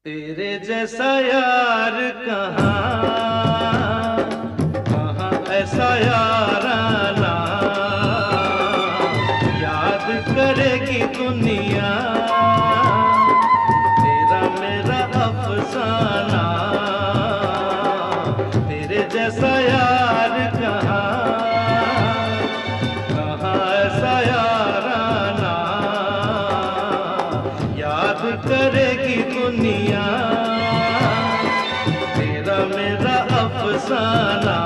तेरे जैसा यार कहाँ कहाँ ऐसा याराना याद करेगी दुनिया तेरा मेरा अफसाना। तेरे जैसा यार कहाँ कहाँ ऐसा याराना याद करेगी दुनिया तेरा मेरा अफसाना।